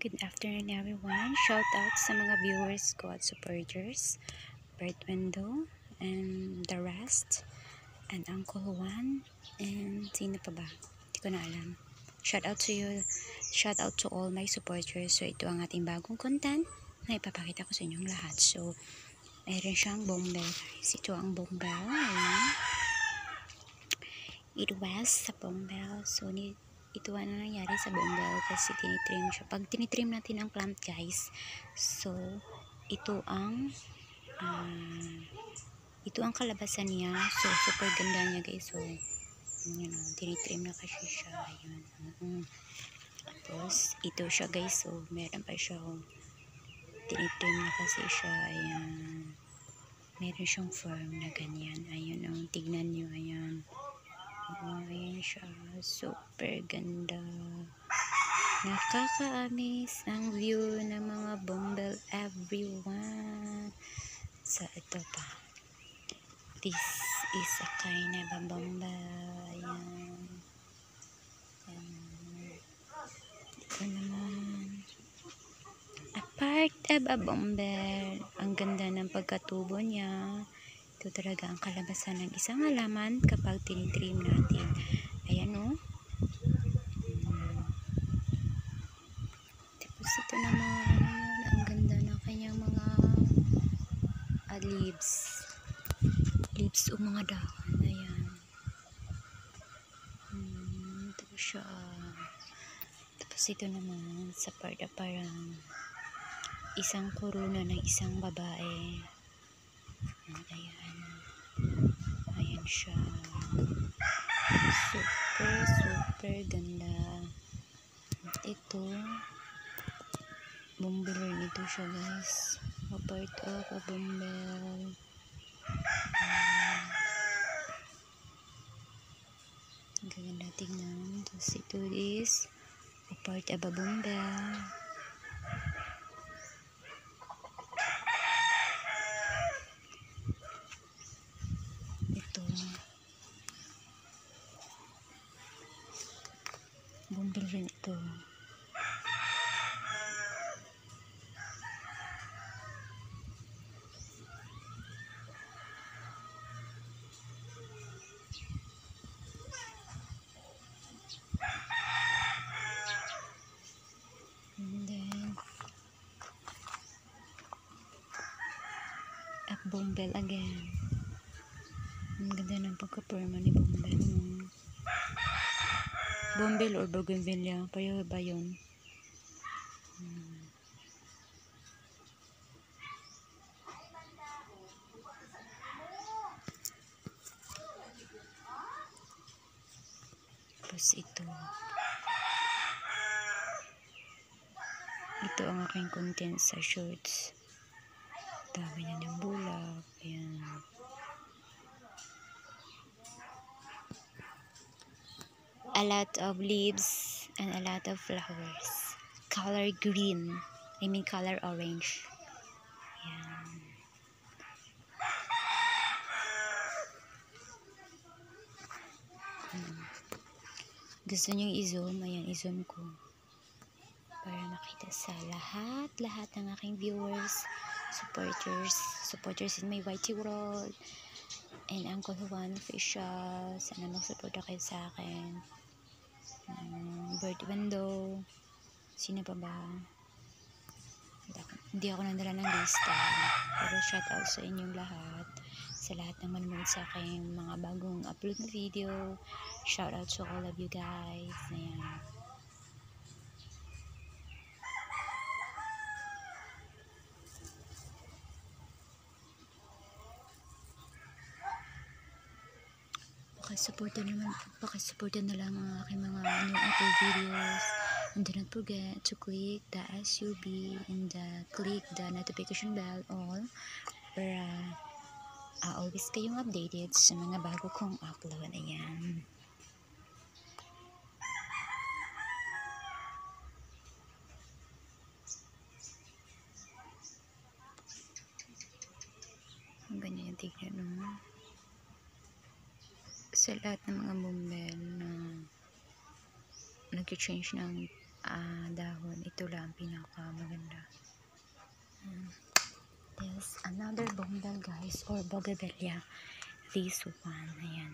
Good afternoon everyone. Shout out sa mga viewers ko at supporters, Bert Wendo and the rest, and Uncle Juan, and sino pa ba? Hindi ko na alam. Shout out to you. Shout out to all my supporters. So ito ang ating bagong content na ipapakita ko sa inyong lahat. So mayroon siyang bombbell guys. Ito ang bombbell. Ayan. It was sa bombbell. So ito ang nangyari sa bombbell kasi tinitrim siya. Pag tinitrim natin ang clamp guys, so ito ang kalabasan niya. So super ganda niya guys. So you know, tinitrim na kasi siya. Ayun. Tapos ito siya guys. So meron pa siya. Tinitrim na kasi siya. Ayan. Meron siyang firm na ganyan. Ayun. Tignan nyo. Ayan. Ayan siya. Super ganda. Nakaka-amaze ang view ng mga bombbell everyone. So ito pa. This is a kind of a bombbell. Ayan. Ito naman. A part of a bombbell. Ang ganda ng pagkatubo niya. Ito talaga ang kalabasan ng isang halaman kapag tinitrim natin. Ayan o. Tapos ito naman, ang ganda ng kanyang mga leaves. Leaves o mga dahon. Ayan. Ito siya. Tapos ito naman, sa part na parang isang kuruna ng isang babae. Ayan. Ayan siya. Super ganda. At ito, bombbell nito siya guys. A part of a bombbell. Ang ganda tingnan. Tapos ito is a part of a bombbell. Bombbell rin ito. And then a bombbell again. Ang ganda ng pagka-perma ni bombbell. Bombbell or bougainvillea, pareho ba yun? Tapos ito ang aking content sa shorts. Dami na ng bulak. Ayan. A lot of leaves and a lot of flowers. Color green. I mean color orange. Ayan. Gusto nyo i-zoom? Ayan, i-zoom ko. Para makita sa lahat ng aking viewers, supporters in my YT world, and Uncle Juan official. Sana magsuporta kayo sa akin. Bert Wendo. Sino pa ba? Hindi ako nandala ng lista. Pero shout out sa inyong lahat. Sa lahat ng manonood sa aking mga bagong upload na video. Shout out to all of you guys. Ayan. Pakisuporta na lang ang aking mga new upload videos. And do not forget to click the SUB and click the notification bell all para always kayong updated sa mga bago kong upload. Ayan. Ang ganyan yung tignan no? Sa lahat ng mga bombbell na nag-change ng dahon, ito lang pinaka plants or bougainvillea. This one, ayan.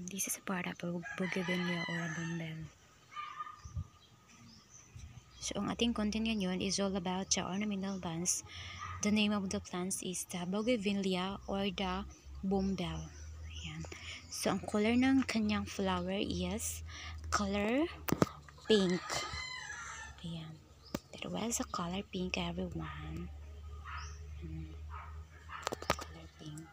This is a part of bougainvillea or a boumbel. So, ang ating content ngayon is all about the ornamental plants. The name of the plants is the bougainvillea or the boumbel. Ayan. So, ang color ng kanyang flower is color pink. Ayan. There was a color pink, everyone. Color pink.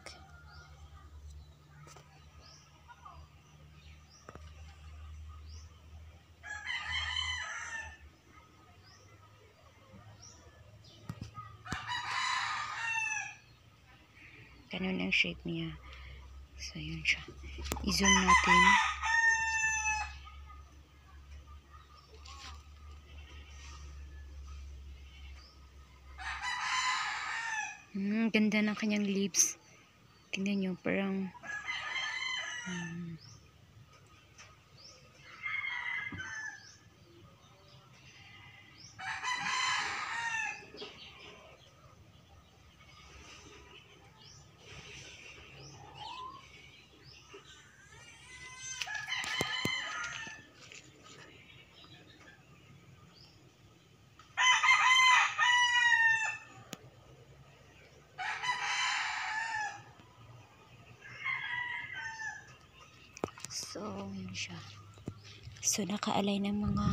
Ganun ang shape niya. So, yun siya. I-zoom natin. Ganda ng kanyang leaves. Tingnan nyo, parang so, yun siya. So, naka-align ng mga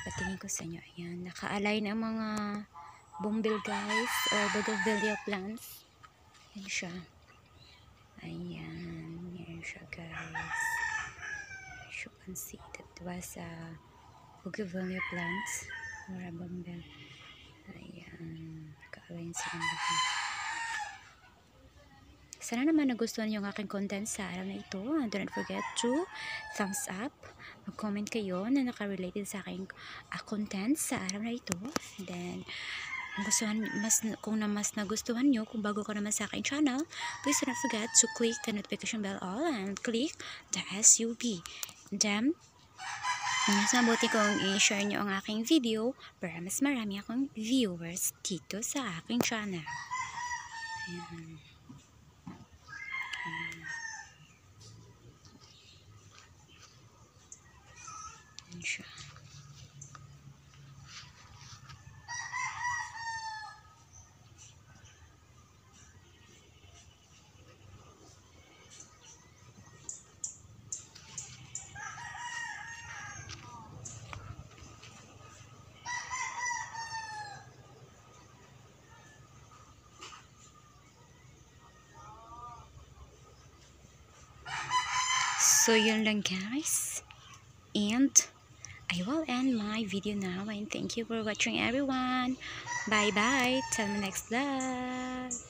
patingin ko sa inyo. Ayan, naka-align ang mga boumbel guys or bougainvillea plants. Yan siya. Ayan, yan siya guys. As you can see, that was a bougainvillea plants or a boumbel. Ayan, naka-align silang lahat. Sana naman nagustuhan yung aking content sa araw na ito. And don't forget to thumbs up. Mag-comment kayo na naka-related sa aking content sa araw na ito. And then, kung mas nagustuhan nyo, kung bago ka naman sa aking channel, please don't forget to click the notification bell all and click the SUB. And then, mas mabuti kong i-share nyo ang aking video para mas marami akong viewers dito sa aking channel. Ayan. Siya. So yun lang guys, and I will end my video now, and thank you for watching everyone. Bye bye, till my next vlog.